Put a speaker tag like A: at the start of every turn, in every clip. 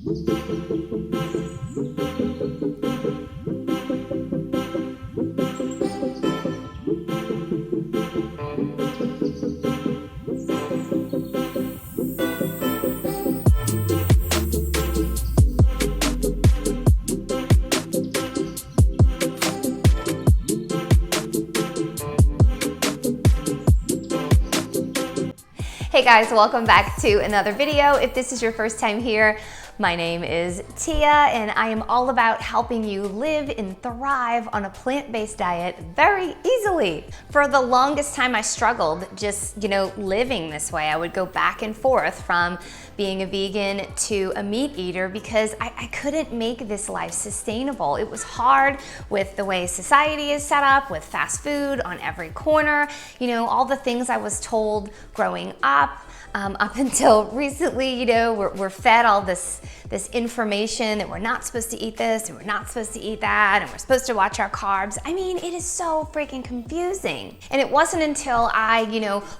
A: Hey guys, welcome back to another video. If this is your first time here, my name is Tia and I am all about helping you live and thrive on a plant-based diet very easily. For the longest time I struggled just, living this way. I would go back and forth from being a vegan to a meat eater because I couldn't make this life sustainable. It was hard with the way society is set up, with fast food on every corner, all the things I was told growing up. Up until recently, we're fed all this information that we're not supposed to eat this and we're not supposed to eat that and we're supposed to watch our carbs. I mean, it is so freaking confusing. And it wasn't until I,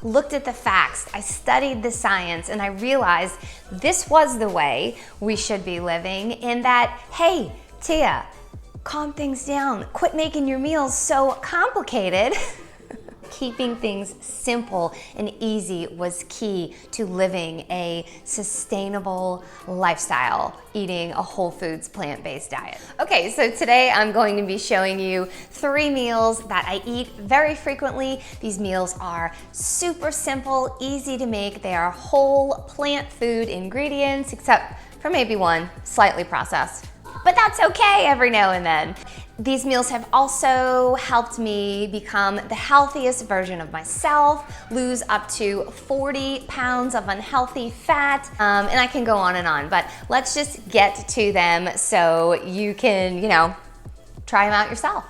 A: looked at the facts, I studied the science, and I realized this was the way we should be living, and that, hey, Tia, calm things down. Quit making your meals so complicated. Keeping things simple and easy was key to living a sustainable lifestyle, eating a whole foods plant-based diet. Okay, so today I'm going to be showing you 3 meals that I eat very frequently. These meals are super simple, easy to make. They are whole plant food ingredients, except for maybe one slightly processed. But that's okay every now and then. These meals have also helped me become the healthiest version of myself, lose up to 40 pounds of unhealthy fat, and I can go on and on, but let's just get to them so you can, try them out yourself.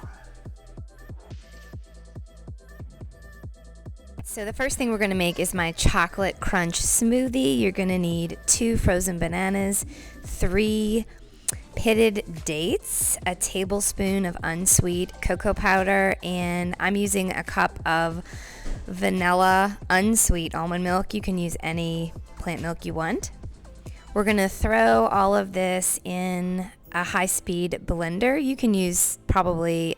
A: So the first thing we're gonna make is my chocolate crunch smoothie. You're gonna need 2 frozen bananas, 3 pitted dates, a tablespoon of unsweet cocoa powder, and I'm using a cup of vanilla unsweet almond milk. You can use any plant milk you want. We're gonna throw all of this in a high-speed blender. You can use probably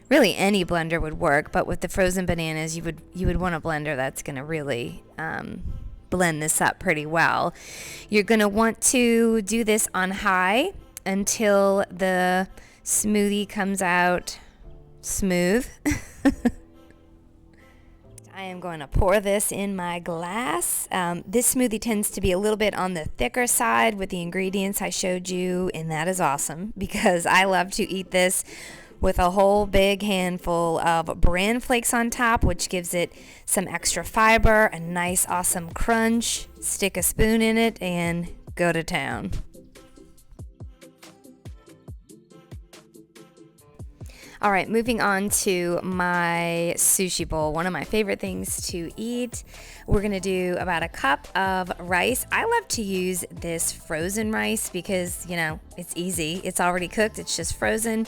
A: really any blender would work, but with the frozen bananas, you would want a blender that's gonna really blend this up pretty well. You're going to want to do this on high until the smoothie comes out smooth. I am going to pour this in my glass. This smoothie tends to be a little bit on the thicker side with the ingredients I showed you, and that is awesome because I love to eat this with a whole big handful of bran flakes on top, which gives it some extra fiber, a nice awesome crunch. Stick a spoon in it and go to town. All right, moving on to my sushi bowl, one of my favorite things to eat. We're gonna do about a cup of rice. I love to use this frozen rice because, it's easy. It's already cooked, it's just frozen.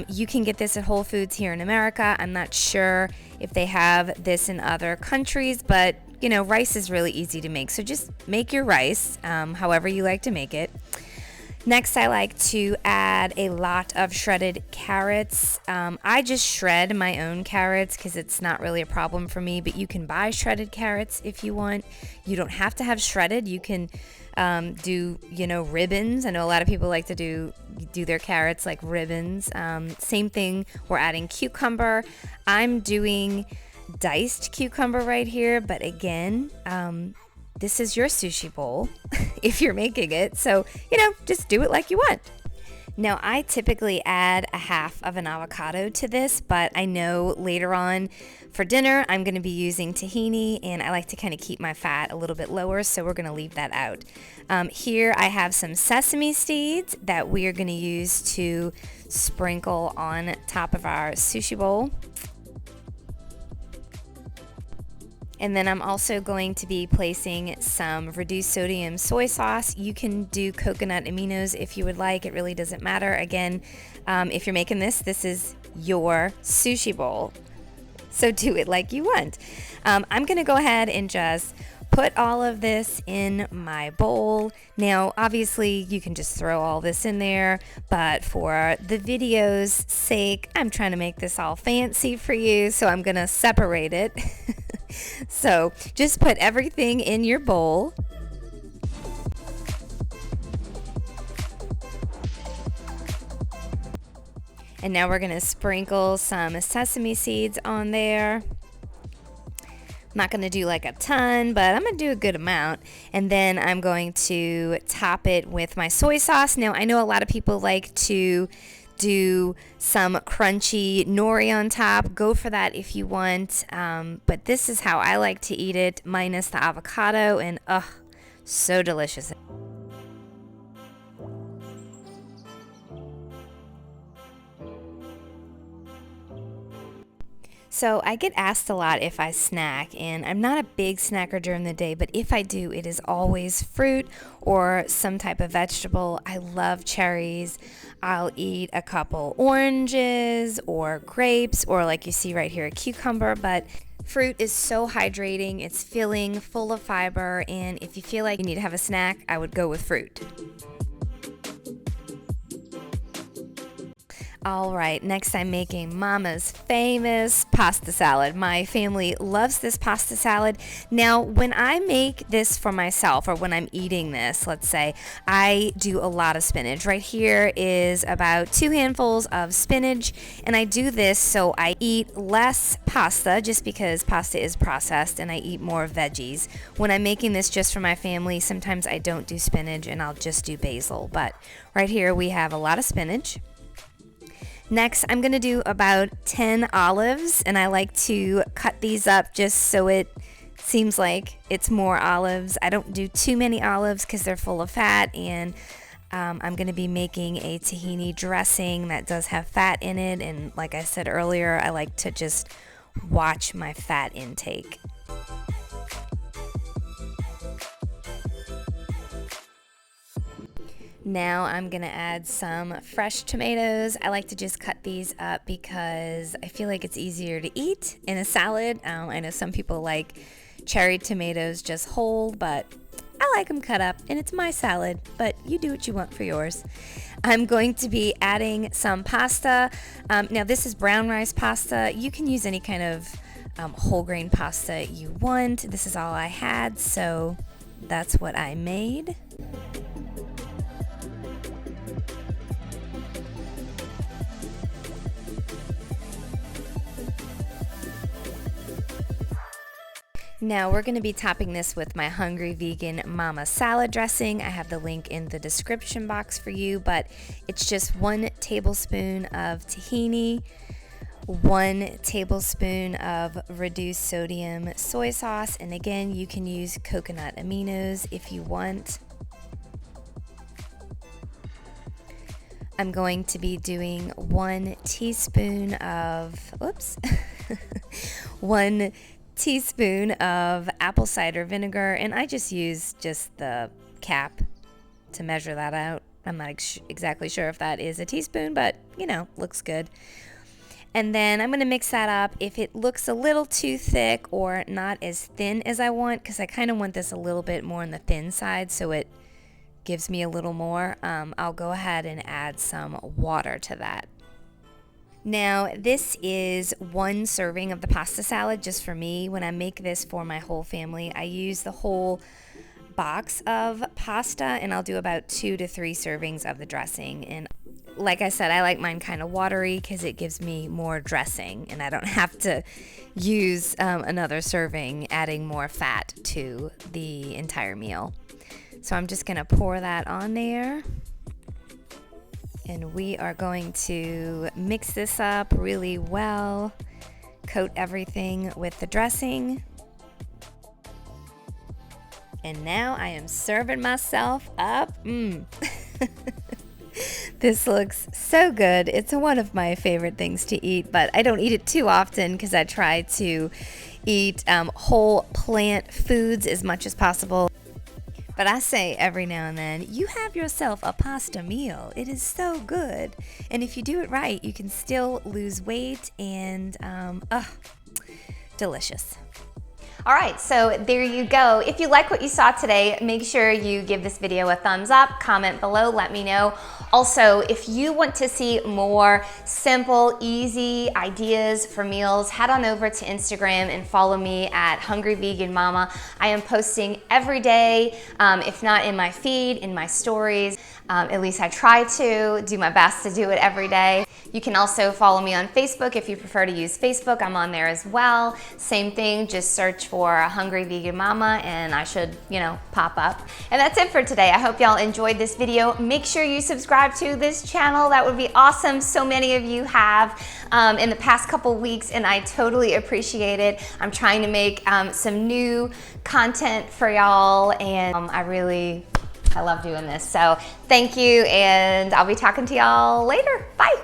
A: You can get this at Whole Foods here in America. I'm not sure if they have this in other countries, but rice is really easy to make. So just make your rice however you like to make it. Next, I like to add a lot of shredded carrots. I just shred my own carrots because it's not really a problem for me, but you can buy shredded carrots if you want. You don't have to have shredded. You can do ribbons. I know a lot of people like to do their carrots like ribbons. Same thing, we're adding cucumber. I'm doing diced cucumber right here, but again, this is your sushi bowl if you're making it, so just do it like you want. Now, I typically add a half of an avocado to this, but I know later on for dinner I'm going to be using tahini, and I like to kind of keep my fat a little bit lower, so we're going to leave that out. Here I have some sesame seeds that we are going to use to sprinkle on top of our sushi bowl. And then I'm also going to be placing some reduced sodium soy sauce. You can do coconut aminos if you would like. It really doesn't matter. Again, if you're making this, this is your sushi bowl. So do it like you want. I'm going to go ahead and just put all of this in my bowl. Now, obviously, you can just throw all this in there, but for the video's sake, I'm trying to make this all fancy for you, so I'm gonna separate it. So just put everything in your bowl. And now we're gonna sprinkle some sesame seeds on there. I'm not going to do like a ton, but I'm going to do a good amount. And then I'm going to top it with my soy sauce. Now, I know a lot of people like to do some crunchy nori on top. Go for that if you want. But this is how I like to eat it, minus the avocado. And so delicious. So I get asked a lot if I snack, and I'm not a big snacker during the day, but if I do, it is always fruit or some type of vegetable. I love cherries. I'll eat a couple oranges or grapes, or like you see right here, a cucumber, but fruit is so hydrating. It's filling, full of fiber, and if you feel like you need to have a snack, I would go with fruit. All right, next I'm making Mama's famous pasta salad. My family loves this pasta salad. Now, when I make this for myself, or when I'm eating this, let's say, I do a lot of spinach. Right here is about 2 handfuls of spinach, and I do this so I eat less pasta, just because pasta is processed, and I eat more veggies. When I'm making this just for my family, sometimes I don't do spinach and I'll just do basil. But right here we have a lot of spinach. Next, I'm going to do about 10 olives, and I like to cut these up just so it seems like it's more olives. I don't do too many olives because they're full of fat, and I'm going to be making a tahini dressing that does have fat in it, and like I said earlier, I like to just watch my fat intake. Now I'm going to add some fresh tomatoes. I like to just cut these up because I feel like it's easier to eat in a salad. I know some people like cherry tomatoes just whole, but I like them cut up, and it's my salad, but you do what you want for yours. I'm going to be adding some pasta. Now this is brown rice pasta. You can use any kind of whole grain pasta you want. This is all I had, so that's what I made. Now we're going to be topping this with my Hungry Vegan Mama salad dressing. I have the link in the description box for you, but it's just 1 tablespoon of tahini, 1 tablespoon of reduced sodium soy sauce, and again, you can use coconut aminos if you want. I'm going to be doing 1 teaspoon of, 1 teaspoon of apple cider vinegar, and I just use the cap to measure that out. I'm not exactly sure if that is a teaspoon, but you know, looks good. And then I'm going to mix that up. If it looks a little too thick or not as thin as I want, because I kind of want this a little bit more on the thin side so it gives me a little more, I'll go ahead and add some water to that. Now, this is 1 serving of the pasta salad just for me. When I make this for my whole family, I use the whole box of pasta, and I'll do about 2 to 3 servings of the dressing. And like I said, I like mine kind of watery because it gives me more dressing, and I don't have to use another serving, adding more fat to the entire meal. So I'm just going to pour that on there. And we are going to mix this up really well, coat everything with the dressing. And now I am serving myself up. This looks so good. It's one of my favorite things to eat, but I don't eat it too often because I try to eat whole plant foods as much as possible. But I say every now and then, you have yourself a pasta meal. It is so good. And if you do it right, you can still lose weight and, delicious. All right, so there you go. If you like what you saw today, make sure you give this video a thumbs up, comment below, let me know. Also, if you want to see more simple, easy ideas for meals, head on over to Instagram and follow me at Hungry Vegan Mama. I am posting every day, if not in my feed, in my stories. At least I try to do my best to do it every day. You can also follow me on Facebook if you prefer to use Facebook. I'm on there as well. Same thing, just search for Hungry Vegan Mama and I should, pop up. And that's it for today. I hope y'all enjoyed this video. Make sure you subscribe to this channel. That would be awesome. So many of you have in the past couple weeks and I totally appreciate it. I'm trying to make some new content for y'all and I love doing this. So thank you and I'll be talking to y'all later. Bye.